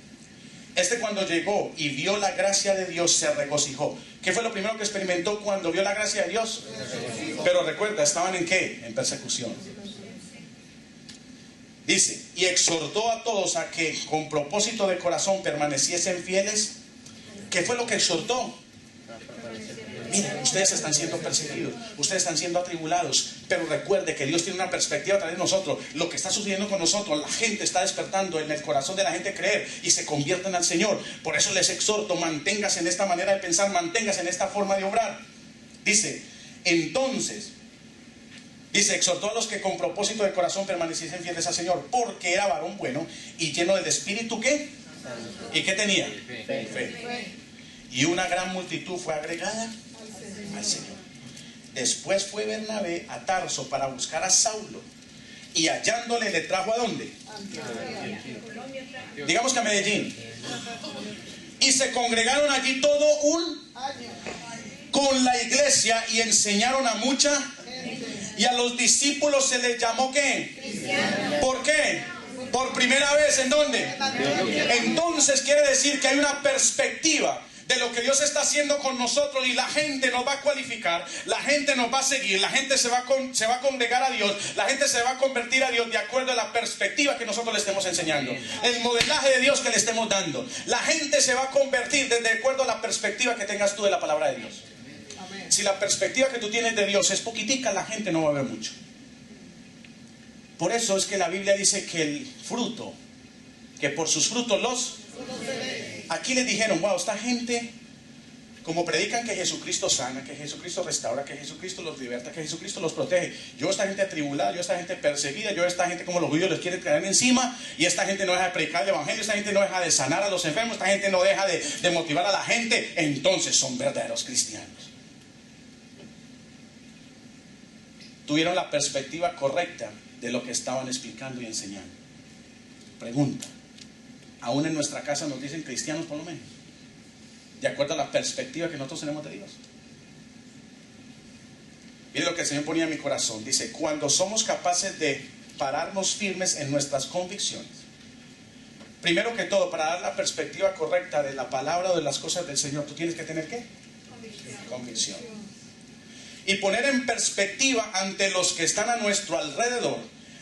Cuando llegó y vio la gracia de Dios, se regocijó. ¿Qué fue lo primero que experimentó cuando vio la gracia de Dios? Pero recuerda, ¿estaban en qué? En persecución. Dice, y exhortó a todos a que con propósito de corazón permaneciesen fieles. ¿Qué fue lo que exhortó? Miren, ustedes están siendo perseguidos, ustedes están siendo atribulados, pero recuerde que Dios tiene una perspectiva a través de nosotros. Lo que está sucediendo con nosotros, la gente está despertando en el corazón de la gente creer y se convierten al Señor. Por eso les exhorto, manténgase en esta manera de pensar, manténgase en esta forma de obrar. Dice, Entonces, dice, exhortó a los que con propósito de corazón permaneciesen fieles al Señor, porque era varón bueno y lleno del Espíritu, ¿qué? ¿Y qué tenía? Fe. Y una gran multitud fue agregada al Señor. Después fue Bernabé a Tarso para buscar a Saulo, y hallándole le trajo ¿a dónde? Digamos que a Medellín. Y se congregaron allí todo un año con la iglesia y enseñaron a mucha. Y a los discípulos se les llamó ¿qué? ¿Por qué? Por primera vez, ¿en dónde? Entonces quiere decir que hay una perspectiva de lo que Dios está haciendo con nosotros, y la gente nos va a cualificar, la gente nos va a seguir, la gente se va a congregar a Dios, la gente se va a convertir a Dios de acuerdo a la perspectiva que nosotros le estemos enseñando, el modelaje de Dios que le estemos dando. La gente se va a convertir de acuerdo a la perspectiva que tengas tú de la palabra de Dios. Si la perspectiva que tú tienes de Dios es poquitica, la gente no va a ver mucho. Por eso es que la Biblia dice que el fruto, que por sus frutos los... Aquí les dijeron, wow, esta gente, como predican que Jesucristo sana, que Jesucristo restaura, que Jesucristo los liberta, que Jesucristo los protege. Yo esta gente atribulada, yo esta gente perseguida, yo esta gente como los judíos les quieren caer encima, y esta gente no deja de predicar el evangelio, esta gente no deja de sanar a los enfermos, esta gente no deja de motivar a la gente. Entonces son verdaderos cristianos. Tuvieron la perspectiva correcta de lo que estaban explicando y enseñando. Pregunta, ¿aún en nuestra casa nos dicen cristianos por lo menos? De acuerdo a la perspectiva que nosotros tenemos de Dios. Mire lo que el Señor ponía en mi corazón. Dice, cuando somos capaces de pararnos firmes en nuestras convicciones. Primero que todo, para dar la perspectiva correcta de la palabra o de las cosas del Señor, ¿tú tienes que tener qué? Convicción. Y poner en perspectiva ante los que están a nuestro alrededor,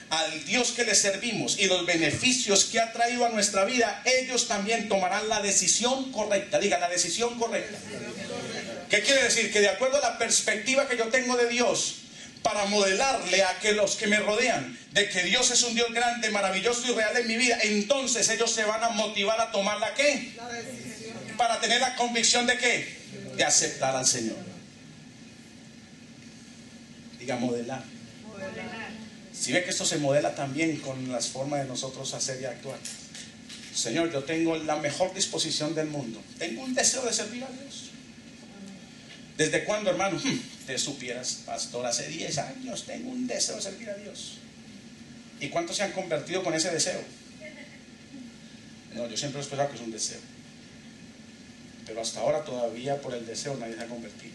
al Dios que le servimos y los beneficios que ha traído a nuestra vida, ellos también tomarán la decisión correcta. Diga, la decisión correcta. ¿Qué quiere decir? Que de acuerdo a la perspectiva que yo tengo de Dios, para modelarle a que los que me rodean, de que Dios es un Dios grande, maravilloso y real en mi vida, entonces ellos se van a motivar a tomar la ¿qué? La decisión. Para tener la convicción de ¿qué? De aceptar al Señor. Diga, modelar. Si ve que esto se modela también con las formas de nosotros hacer y actuar. Señor, yo tengo la mejor disposición del mundo. Tengo un deseo de servir a Dios. ¿Desde cuándo, hermano? Te supieras, pastor, hace 10 años tengo un deseo de servir a Dios. ¿Y cuántos se han convertido con ese deseo? No, yo siempre he esperado que es un deseo. Pero hasta ahora todavía por el deseo nadie se ha convertido.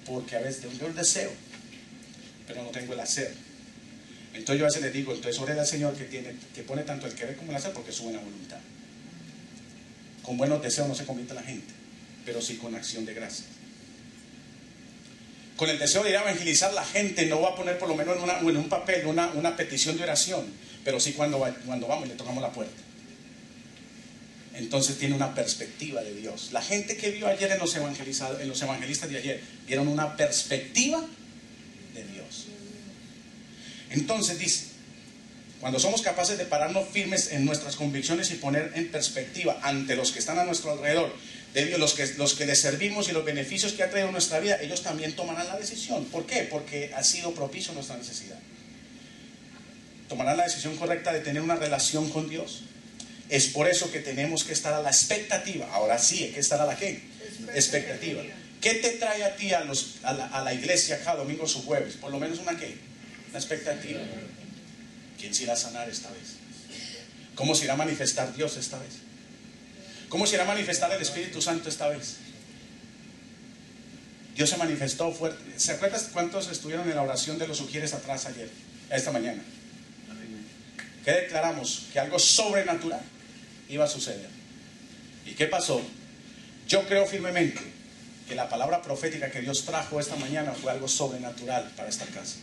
Porque a veces tengo el deseo, pero no tengo el hacer. Entonces yo a veces les digo, entonces ore al Señor que pone tanto el querer como el hacer, porque es su buena voluntad. Con buenos deseos no se convierte la gente, pero sí con acción de gracias. Con el deseo de ir a evangelizar, la gente no va a poner por lo menos en un papel una petición de oración, pero sí cuando vamos y le tocamos la puerta. Entonces tiene una perspectiva de Dios. La gente que vio ayer en los evangelistas de ayer, vieron una perspectiva de Dios. Entonces dice, cuando somos capaces de pararnos firmes en nuestras convicciones y poner en perspectiva ante los que están a nuestro alrededor, de Dios, los que les servimos y los beneficios que ha traído nuestra vida, ellos también tomarán la decisión. ¿Por qué? Porque ha sido propicio nuestra necesidad. Tomarán la decisión correcta de tener una relación con Dios. Es por eso que tenemos que estar a la expectativa. Ahora sí, hay que estar a la ¿qué? Expectativa. ¿Qué te trae a ti a la iglesia cada domingo o jueves? Por lo menos una ¿qué? Una expectativa. ¿Quién se irá a sanar esta vez? ¿Cómo se irá a manifestar Dios esta vez? ¿Cómo se irá a manifestar el Espíritu Santo esta vez? Dios se manifestó fuerte. ¿Se acuerdan cuántos estuvieron en la oración de los sugieres atrás ayer? Esta mañana. ¿Qué declaramos? Que algo sobrenatural iba a suceder. ¿Y qué pasó? Yo creo firmemente que la palabra profética que Dios trajo esta mañana fue algo sobrenatural para esta casa.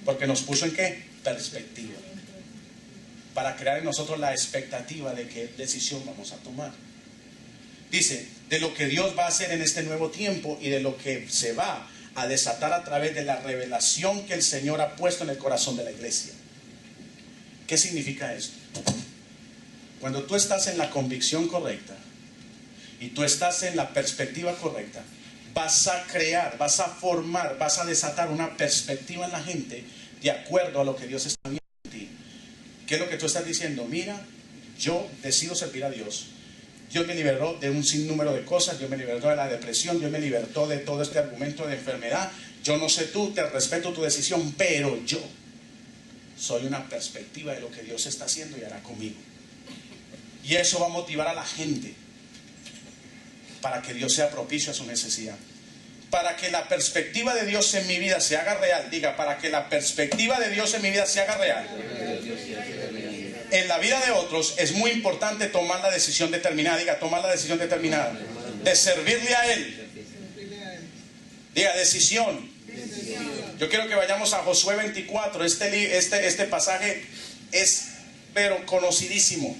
Porque nos puso en ¿qué? Perspectiva. Para crear en nosotros la expectativa de qué decisión vamos a tomar. Dice, de lo que Dios va a hacer en este nuevo tiempo y de lo que se va a desatar a través de la revelación que el Señor ha puesto en el corazón de la iglesia. ¿Qué significa esto? Cuando tú estás en la convicción correcta y tú estás en la perspectiva correcta, vas a crear, vas a formar, vas a desatar una perspectiva en la gente de acuerdo a lo que Dios está viendo en ti. ¿Qué es lo que tú estás diciendo? Mira, yo decido servir a Dios. Dios me liberó de un sinnúmero de cosas. Dios me libertó de la depresión. Dios me libertó de todo este argumento de enfermedad. Yo no sé tú, te respeto tu decisión, pero yo soy una perspectiva de lo que Dios está haciendo y hará conmigo. Y eso va a motivar a la gente para que Dios sea propicio a su necesidad. Para que la perspectiva de Dios en mi vida se haga real. Diga, para que la perspectiva de Dios en mi vida se haga real. En la vida de otros es muy importante tomar la decisión determinada. Diga, tomar la decisión determinada de servirle a Él. Diga, decisión. Yo quiero que vayamos a Josué 24. Este pasaje es pero conocidísimo.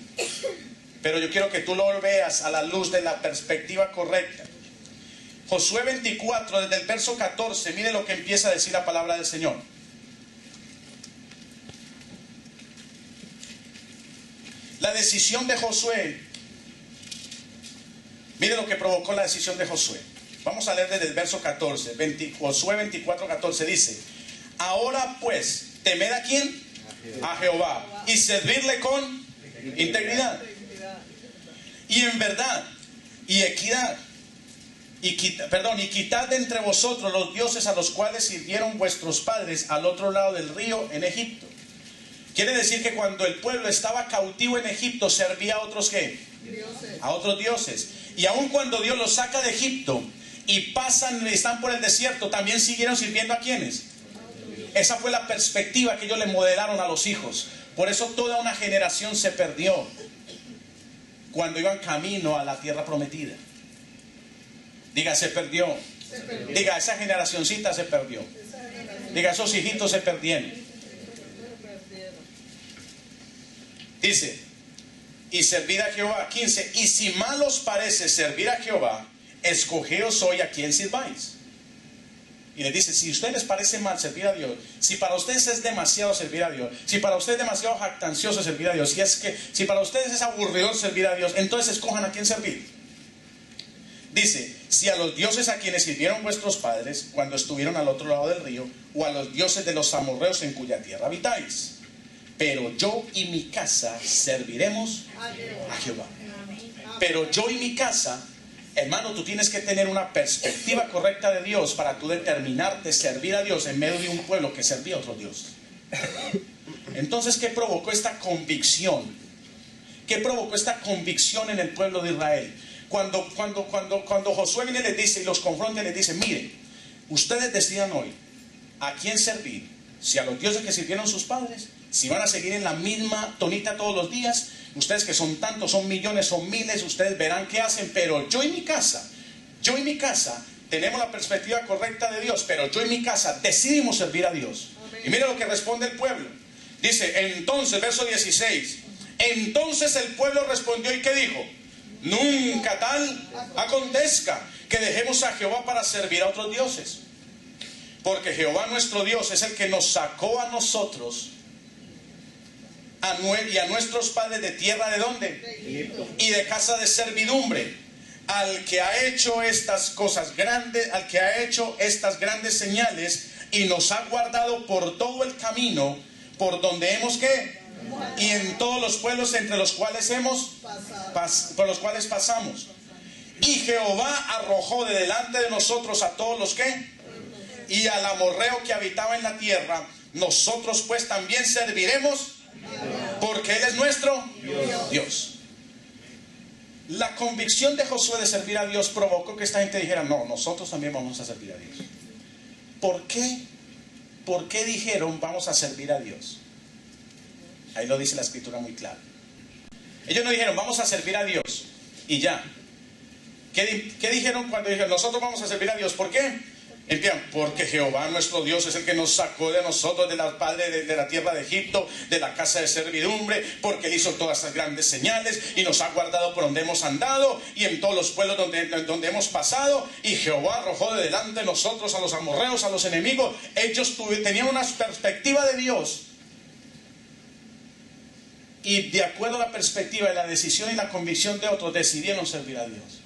Pero yo quiero que tú lo veas a la luz de la perspectiva correcta. Josué 24, desde el verso 14, mire lo que empieza a decir la palabra del Señor. La decisión de Josué, mire lo que provocó la decisión de Josué. Vamos a leer desde el verso 14, Josué 24, 14 dice: ahora pues, temed ¿a quién? A Jehová, y servirle con integridad, y en verdad, y equidad, y quitad de entre vosotros los dioses a los cuales sirvieron vuestros padres al otro lado del río en Egipto. Quiere decir que cuando el pueblo estaba cautivo en Egipto, servía a otros ¿qué? Dioses. A otros dioses. Y aun cuando Dios los saca de Egipto y están por el desierto, también siguieron sirviendo ¿a quiénes? Esa fue la perspectiva que ellos le modelaron a los hijos. Por eso toda una generación se perdió cuando iban camino a la tierra prometida. Diga, se perdió. Diga, esa generacioncita se perdió. Diga, esos hijitos se perdieron. Dice, y servid a Jehová. 15, y si mal os parece servir a Jehová, escogeos hoy a quien sirváis. Y le dice, si a ustedes les parece mal servir a Dios, si para ustedes es demasiado servir a Dios, si para ustedes es demasiado jactancioso servir a Dios, si para ustedes es aburrido servir a Dios, entonces escojan a quién servir. Dice, si a los dioses a quienes sirvieron vuestros padres cuando estuvieron al otro lado del río, o a los dioses de los amorreos en cuya tierra habitáis. Pero yo y mi casa serviremos a Jehová. Pero yo y mi casa, hermano, tú tienes que tener una perspectiva correcta de Dios para tú determinarte servir a Dios en medio de un pueblo que servía a otro Dios. Entonces, ¿qué provocó esta convicción? ¿Qué provocó esta convicción en el pueblo de Israel? Cuando Josué viene y les dice y los confronta y les dice, miren, ustedes decidan hoy a quién servir, si a los dioses que sirvieron sus padres, si van a seguir en la misma tonita todos los días, ustedes que son tantos, son millones, son miles, ustedes verán qué hacen, pero yo y mi casa tenemos la perspectiva correcta de Dios, pero yo y mi casa decidimos servir a Dios. Amén. Y mira lo que responde el pueblo. Dice, entonces, verso 16, entonces el pueblo respondió y ¿qué dijo? Nunca tal acontezca que dejemos a Jehová para servir a otros dioses. Porque Jehová nuestro Dios es el que nos sacó a nosotros y a nuestros padres de tierra de ¿dónde? Y de casa de servidumbre. Al que ha hecho estas cosas grandes, al que ha hecho estas grandes señales y nos ha guardado por todo el camino por donde hemos ¿qué? Y en todos los pueblos entre los cuales por los cuales pasamos. Y Jehová arrojó de delante de nosotros a todos los ¿qué? Y al amorreo que habitaba en la tierra. Nosotros pues también serviremos, porque Él es nuestro Dios. La convicción de Josué de servir a Dios provocó que esta gente dijera, no, nosotros también vamos a servir a Dios. ¿Por qué? ¿Por qué dijeron vamos a servir a Dios? Ahí lo dice la escritura muy claro. Ellos no dijeron vamos a servir a Dios y ya. ¿Qué dijeron cuando dijeron nosotros vamos a servir a Dios? ¿Por qué? Empiezan, porque Jehová nuestro Dios es el que nos sacó de nosotros de la tierra de Egipto, de la casa de servidumbre, porque Él hizo todas estas grandes señales y nos ha guardado por donde hemos andado y en todos los pueblos donde hemos pasado. Y Jehová arrojó de delante de nosotros a los amorreos, a los enemigos. Ellos tenían una perspectiva de Dios. Y de acuerdo a la perspectiva y la decisión y la convicción de otros, decidieron servir a Dios.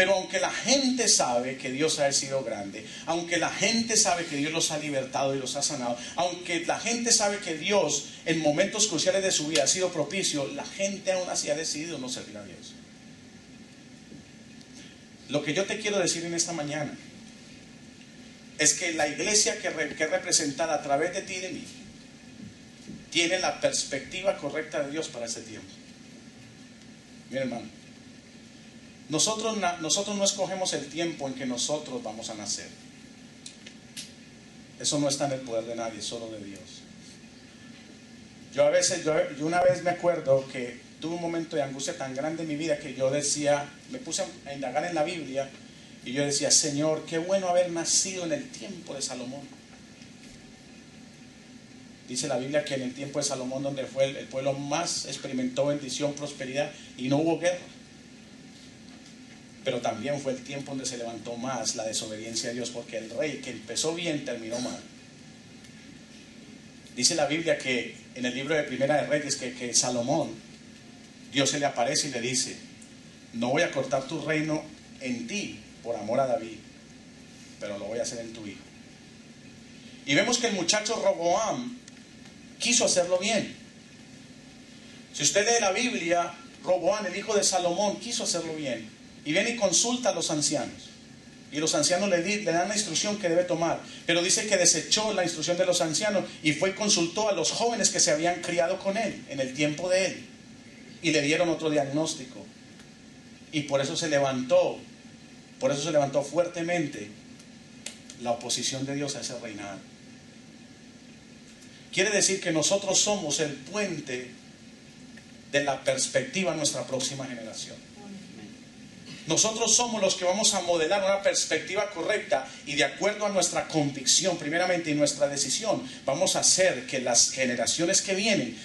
Pero aunque la gente sabe que Dios ha sido grande, aunque la gente sabe que Dios los ha libertado y los ha sanado, aunque la gente sabe que Dios en momentos cruciales de su vida ha sido propicio, la gente aún así ha decidido no servir a Dios. Lo que yo te quiero decir en esta mañana es que la iglesia que es representada a través de ti y de mí tiene la perspectiva correcta de Dios para ese tiempo. Mira, hermano, nosotros no escogemos el tiempo en que nosotros vamos a nacer. Eso no está en el poder de nadie, solo de Dios. Yo una vez me acuerdo que tuve un momento de angustia tan grande en mi vida que yo decía, me puse a indagar en la Biblia y yo decía, Señor, qué bueno haber nacido en el tiempo de Salomón. Dice la Biblia que en el tiempo de Salomón, donde fue el pueblo más experimentó bendición, prosperidad y no hubo guerra. Pero también fue el tiempo donde se levantó más la desobediencia a Dios, porque el rey que empezó bien terminó mal. Dice la Biblia que en el libro de Primera de Reyes que Salomón, Dios se le aparece y le dice, no voy a cortar tu reino en ti por amor a David, pero lo voy a hacer en tu hijo. Y vemos que el muchacho Roboam quiso hacerlo bien. Si usted lee la Biblia, Roboam, el hijo de Salomón, quiso hacerlo bien. Y viene y consulta a los ancianos. Y los ancianos le dan la instrucción que debe tomar. Pero dice que desechó la instrucción de los ancianos y fue y consultó a los jóvenes que se habían criado con él en el tiempo de él. Y le dieron otro diagnóstico. Y por eso se levantó fuertemente la oposición de Dios a ese reinado. Quiere decir que nosotros somos el puente de la perspectiva a nuestra próxima generación. Nosotros somos los que vamos a modelar una perspectiva correcta y de acuerdo a nuestra convicción, primeramente, y nuestra decisión, vamos a hacer que las generaciones que vienen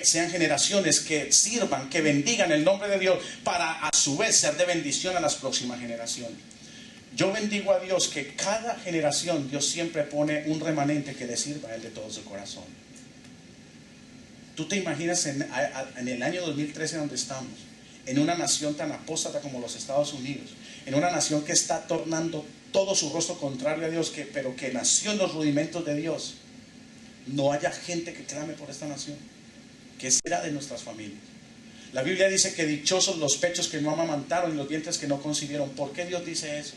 sean generaciones que sirvan, que bendigan el nombre de Dios para a su vez ser de bendición a las próximas generaciones. Yo bendigo a Dios que cada generación Dios siempre pone un remanente que le sirva a Él de todo su corazón. ¿Tú te imaginas en el año 2013 donde estamos? En una nación tan apóstata como los Estados Unidos, en una nación que está tornando todo su rostro contrario a Dios, pero que nació en los rudimentos de Dios, no haya gente que clame por esta nación. ¿Qué será de nuestras familias? La Biblia dice que dichosos los pechos que no amamantaron y los vientres que no concibieron. ¿Por qué Dios dice eso?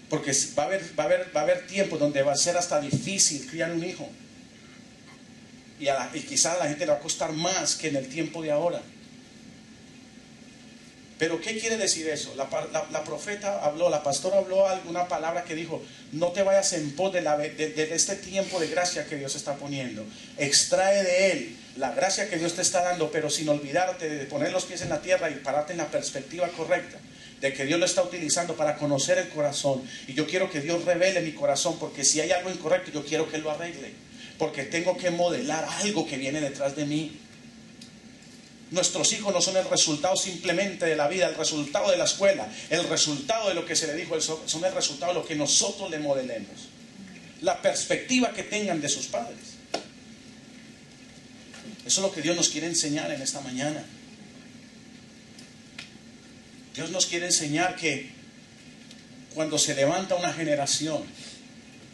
Porque va a haber tiempos donde va a ser hasta difícil criar un hijo. Y quizás a la gente le va a costar más que en el tiempo de ahora. Pero ¿qué quiere decir eso? La profeta habló, la pastora habló alguna palabra que dijo, no te vayas en pos de este tiempo de gracia que Dios está poniendo. Extrae de él la gracia que Dios te está dando, pero sin olvidarte de poner los pies en la tierra y pararte en la perspectiva correcta, de que Dios lo está utilizando para conocer el corazón. Y yo quiero que Dios revele mi corazón, porque si hay algo incorrecto, yo quiero que Él lo arregle, porque tengo que modelar algo que viene detrás de mí. Nuestros hijos no son el resultado simplemente de la vida, el resultado de la escuela, el resultado de lo que se le dijo, son el resultado de lo que nosotros le modelemos. La perspectiva que tengan de sus padres. Eso es lo que Dios nos quiere enseñar en esta mañana. Dios nos quiere enseñar que cuando se levanta una generación,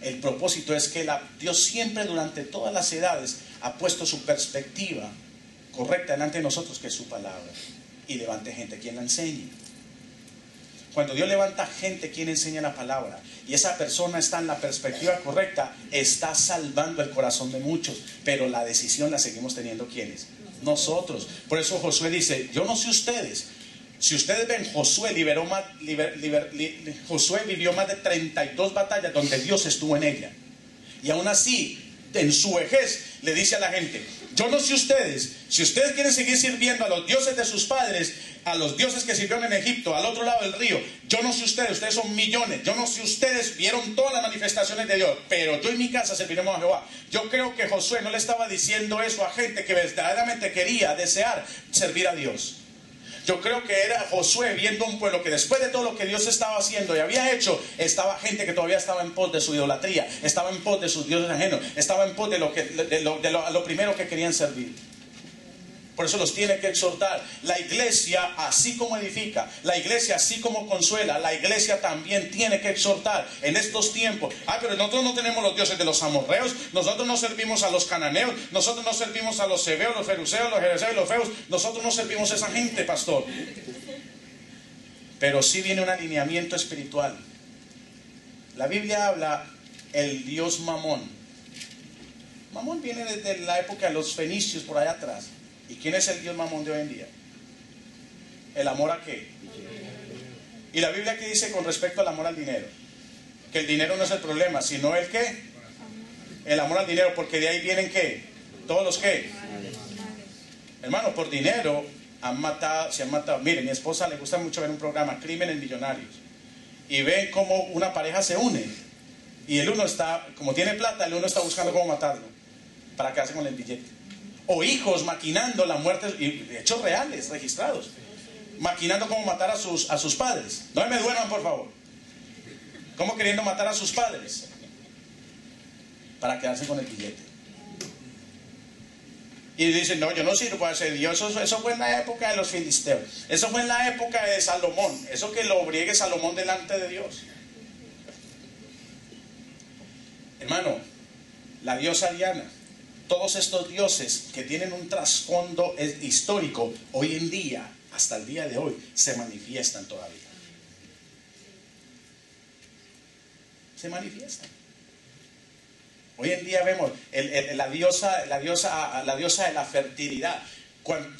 el propósito es que Dios siempre durante todas las edades ha puesto su perspectiva correcta delante de nosotros, que es su palabra, y levante gente quien la enseñe. Cuando Dios levanta gente quien enseña la palabra y esa persona está en la perspectiva correcta, está salvando el corazón de muchos, pero la decisión la seguimos teniendo ¿quiénes? Nosotros. Por eso Josué dice, yo no sé ustedes, si ustedes ven, Josué Josué vivió más de 32 batallas donde Dios estuvo en ella, y aún así en su vejez le dice a la gente, yo no sé ustedes, si ustedes quieren seguir sirviendo a los dioses de sus padres, a los dioses que sirvieron en Egipto, al otro lado del río, yo no sé ustedes son millones, yo no sé ustedes vieron todas las manifestaciones de Dios, pero yo en mi casa serviremos a Jehová. Yo creo que Josué no le estaba diciendo eso a gente que verdaderamente quería, desear servir a Dios. Yo creo que era Josué viendo un pueblo que después de todo lo que Dios estaba haciendo y había hecho, estaba gente que todavía estaba en pos de su idolatría, estaba en pos de sus dioses ajenos, estaba en pos de lo primero que querían servir. Por eso los tiene que exhortar. La iglesia, así como edifica, la iglesia, así como consuela, la iglesia también tiene que exhortar en estos tiempos. Pero nosotros no tenemos los dioses de los amorreos, nosotros no servimos a los cananeos, nosotros no servimos a los sebeos, los feruseos, los jereseos y los feos, nosotros no servimos a esa gente, pastor. Pero sí viene un alineamiento espiritual. La Biblia habla el dios Mamón. Mamón viene desde la época de los fenicios por allá atrás. ¿Y quién es el dios Mamón de hoy en día? ¿El amor a qué? ¿Y la Biblia qué dice con respecto al amor al dinero? Que el dinero no es el problema, sino el qué. El amor al dinero, porque de ahí vienen qué. Todos los qué. Hermano, por dinero se han matado. Mire, mi esposa le gusta mucho ver un programa, Crímenes Millonarios. Y ven cómo una pareja se une. Y el uno está, como tiene plata, el uno está buscando cómo matarlo para quedarse con el billete. O hijos maquinando la muerte, y hechos reales, registrados, maquinando cómo matar a sus padres. No me duerman, por favor. ¿Cómo queriendo matar a sus padres? Para quedarse con el billete. Y dicen, no, yo no sirvo a ese Dios. Eso fue en la época de los filisteos. Eso fue en la época de Salomón. Eso que lo briegue Salomón delante de Dios. Hermano, la diosa Diana, todos estos dioses que tienen un trasfondo histórico, hoy en día, hasta el día de hoy, se manifiestan todavía. Se manifiestan. Hoy en día vemos la diosa de la fertilidad.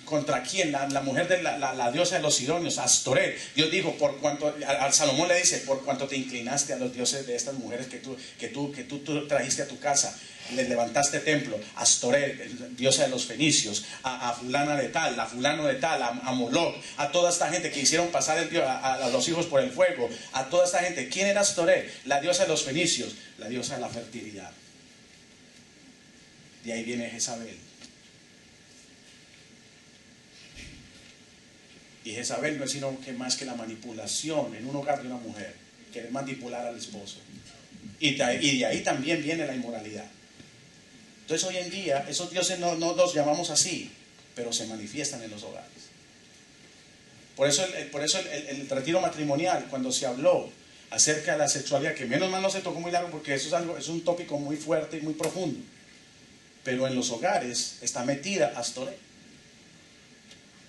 ¿Contra quién? La mujer de la diosa de los sidonios, Astoret. Dios dijo, por cuanto, a Salomón le dice, por cuanto te inclinaste a los dioses de estas mujeres que tú trajiste a tu casa, les levantaste templo, Astoret, diosa de los fenicios, a fulana de tal, a fulano de tal, a Moloch, a toda esta gente que hicieron pasar a los hijos por el fuego, a toda esta gente. ¿Quién era Astoret? La diosa de los fenicios, la diosa de la fertilidad. De ahí viene Jezabel. Y Jezabel no es sino que más que la manipulación en un hogar de una mujer, querer manipular al esposo. Y de ahí también viene la inmoralidad. Entonces hoy en día esos dioses no los llamamos así, pero se manifiestan en los hogares. Por eso el retiro matrimonial, cuando se habló acerca de la sexualidad, que menos mal no se tocó muy largo porque eso es un tópico muy fuerte y muy profundo, pero en los hogares está metida Astoret.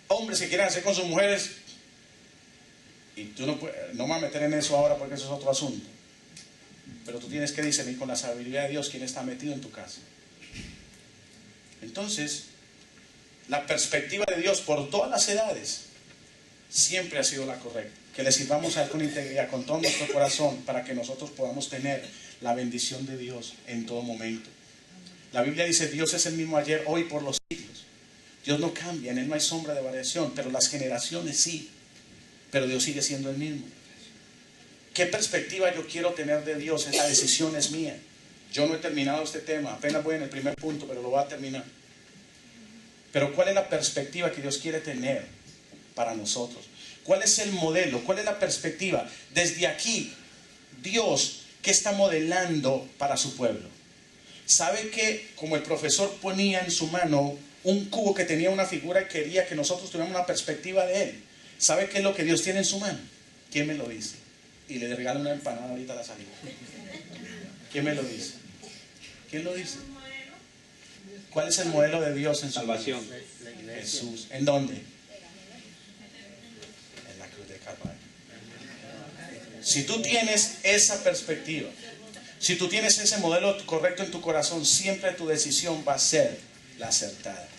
Hombres que quieren hacer con sus mujeres, y tú no me voy a meter en eso ahora porque eso es otro asunto, pero tú tienes que discernir con la sabiduría de Dios quién está metido en tu casa. Entonces, la perspectiva de Dios por todas las edades siempre ha sido la correcta, que le sirvamos a Él con integridad, con todo nuestro corazón, para que nosotros podamos tener la bendición de Dios en todo momento. La Biblia dice, Dios es el mismo ayer, hoy, por los siglos. Dios no cambia, en Él no hay sombra de variación, pero las generaciones sí. Pero Dios sigue siendo el mismo. ¿Qué perspectiva yo quiero tener de Dios? La decisión es mía. Yo no he terminado este tema, apenas voy en el primer punto, pero lo voy a terminar. Pero ¿cuál es la perspectiva que Dios quiere tener para nosotros? ¿Cuál es el modelo? ¿Cuál es la perspectiva? Desde aquí, Dios, ¿qué está modelando para su pueblo? ¿Sabe que como el profesor ponía en su mano un cubo que tenía una figura y quería que nosotros tuviéramos una perspectiva de él? ¿Sabe qué es lo que Dios tiene en su mano? ¿Quién me lo dice? Y le regalo una empanada ahorita a la salida. ¿Quién me lo dice? ¿Quién lo dice? ¿Cuál es el modelo de Dios en su salvación? mano? Jesús. ¿En dónde? En la cruz de Calvario. Si tú tienes esa perspectiva, si tú tienes ese modelo correcto en tu corazón, siempre tu decisión va a ser la acertada.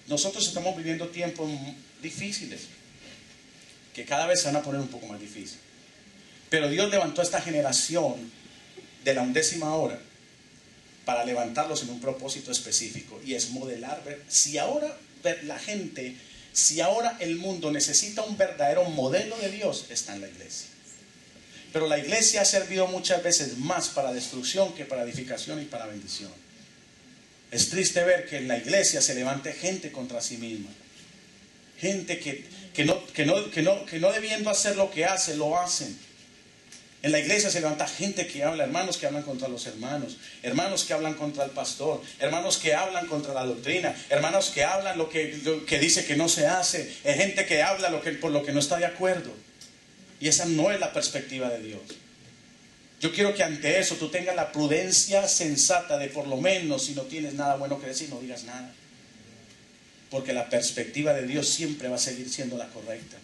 Nosotros estamos viviendo tiempos difíciles, que cada vez se van a poner un poco más difíciles. Pero Dios levantó a esta generación de la 11ª hora para levantarlos en un propósito específico, y es modelar. Si ahora el mundo necesita un verdadero modelo de Dios, está en la iglesia. Pero la iglesia ha servido muchas veces más para destrucción que para edificación y para bendición. Es triste ver que en la iglesia se levante gente contra sí misma. Gente que no debiendo hacer lo que hace, lo hacen. En la iglesia se levanta gente que habla, hermanos que hablan contra los hermanos, hermanos que hablan contra el pastor, hermanos que hablan contra la doctrina, hermanos que hablan lo que dice que no se hace, gente que habla por lo que no está de acuerdo. Y esa no es la perspectiva de Dios. Yo quiero que ante eso tú tengas la prudencia sensata de, por lo menos, si no tienes nada bueno que decir, no digas nada. Porque la perspectiva de Dios siempre va a seguir siendo la correcta.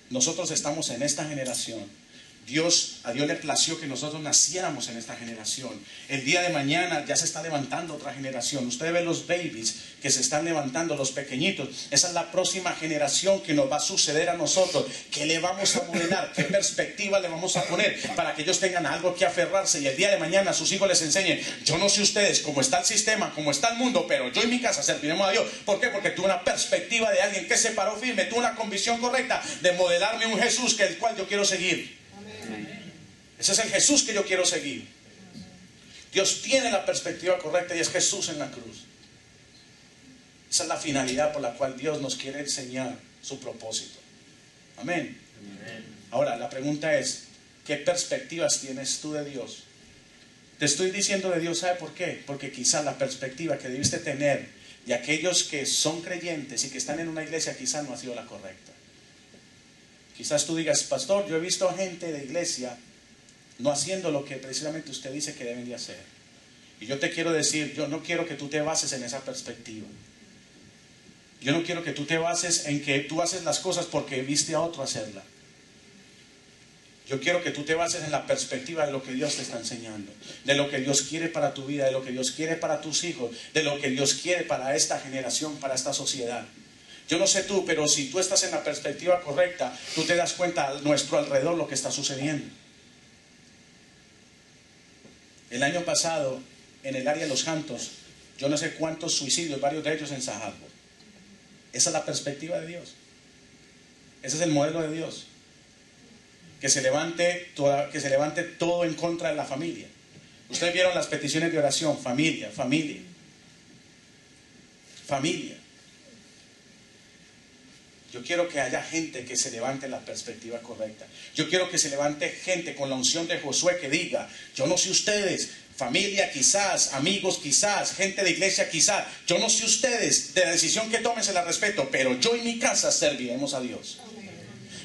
Nosotros estamos en esta generación. A Dios le plació que nosotros naciéramos en esta generación. El día de mañana ya se está levantando otra generación. Ustedes ven los babies que se están levantando, los pequeñitos. Esa es la próxima generación que nos va a suceder a nosotros. ¿Qué le vamos a modelar? ¿Qué perspectiva le vamos a poner para que ellos tengan algo que aferrarse? Y el día de mañana a sus hijos les enseñen: yo no sé ustedes cómo está el sistema, cómo está el mundo, pero yo en mi casa serviremos a Dios. ¿Por qué? Porque tuve una perspectiva de alguien que se paró firme, tuve una convicción correcta de modelarme un Jesús el cual yo quiero seguir. Ese es el Jesús que yo quiero seguir. Dios tiene la perspectiva correcta y es Jesús en la cruz. Esa es la finalidad por la cual Dios nos quiere enseñar su propósito. Amén. Ahora, la pregunta es: ¿qué perspectivas tienes tú de Dios? Te estoy diciendo de Dios, ¿sabe por qué? Porque quizás la perspectiva que debiste tener de aquellos que son creyentes y que están en una iglesia quizás no ha sido la correcta. Quizás tú digas: pastor, yo he visto gente de iglesia no haciendo lo que precisamente usted dice que deben de hacer. Y yo te quiero decir, yo no quiero que tú te bases en esa perspectiva. Yo no quiero que tú te bases en que tú haces las cosas porque viste a otro hacerla. Yo quiero que tú te bases en la perspectiva de lo que Dios te está enseñando, de lo que Dios quiere para tu vida, de lo que Dios quiere para tus hijos, de lo que Dios quiere para esta generación, para esta sociedad. Yo no sé tú, pero si tú estás en la perspectiva correcta, tú te das cuenta a nuestro alrededor lo que está sucediendo. El año pasado, en el área de los Hamptons, yo no sé cuántos suicidios, varios de ellos en Sahagbo. Esa es la perspectiva de Dios. Ese es el modelo de Dios. Que se levante todo en contra de la familia. Ustedes vieron las peticiones de oración: familia, familia, familia. Yo quiero que haya gente que se levante en la perspectiva correcta. Yo quiero que se levante gente con la unción de Josué que diga: yo no sé ustedes, familia quizás, amigos quizás, gente de iglesia quizás, yo no sé ustedes, de la decisión que tomen se la respeto, pero yo y mi casa serviremos a Dios.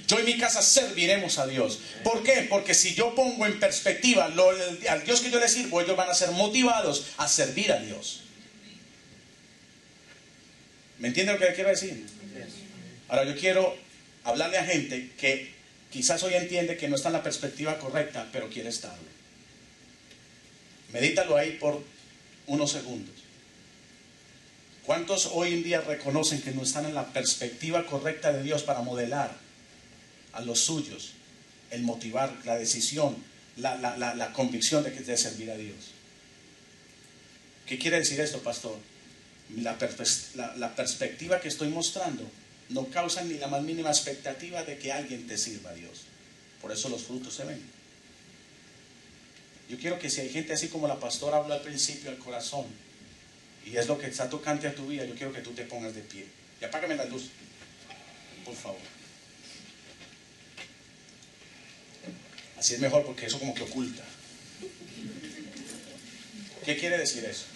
Yo y mi casa serviremos a Dios. ¿Por qué? Porque si yo pongo en perspectiva al Dios que yo les sirvo, ellos van a ser motivados a servir a Dios. ¿Me entienden lo que quiero decir? Ahora yo quiero hablarle a gente que quizás hoy entiende que no está en la perspectiva correcta, pero quiere estarlo. Medítalo ahí por unos segundos. ¿Cuántos hoy en día reconocen que no están en la perspectiva correcta de Dios para modelar a los suyos el motivar, la decisión, la convicción de servir a Dios? ¿Qué quiere decir esto, pastor? La perspectiva que estoy mostrando no causa ni la más mínima expectativa de que alguien te sirva a Dios. Por eso los frutos se ven. Yo quiero que si hay gente así como la pastora habló al principio, al corazón, y es lo que está tocante a tu vida, yo quiero que tú te pongas de pie. Y apágame la luz, por favor. Así es mejor, porque eso como que oculta. ¿Qué quiere decir eso?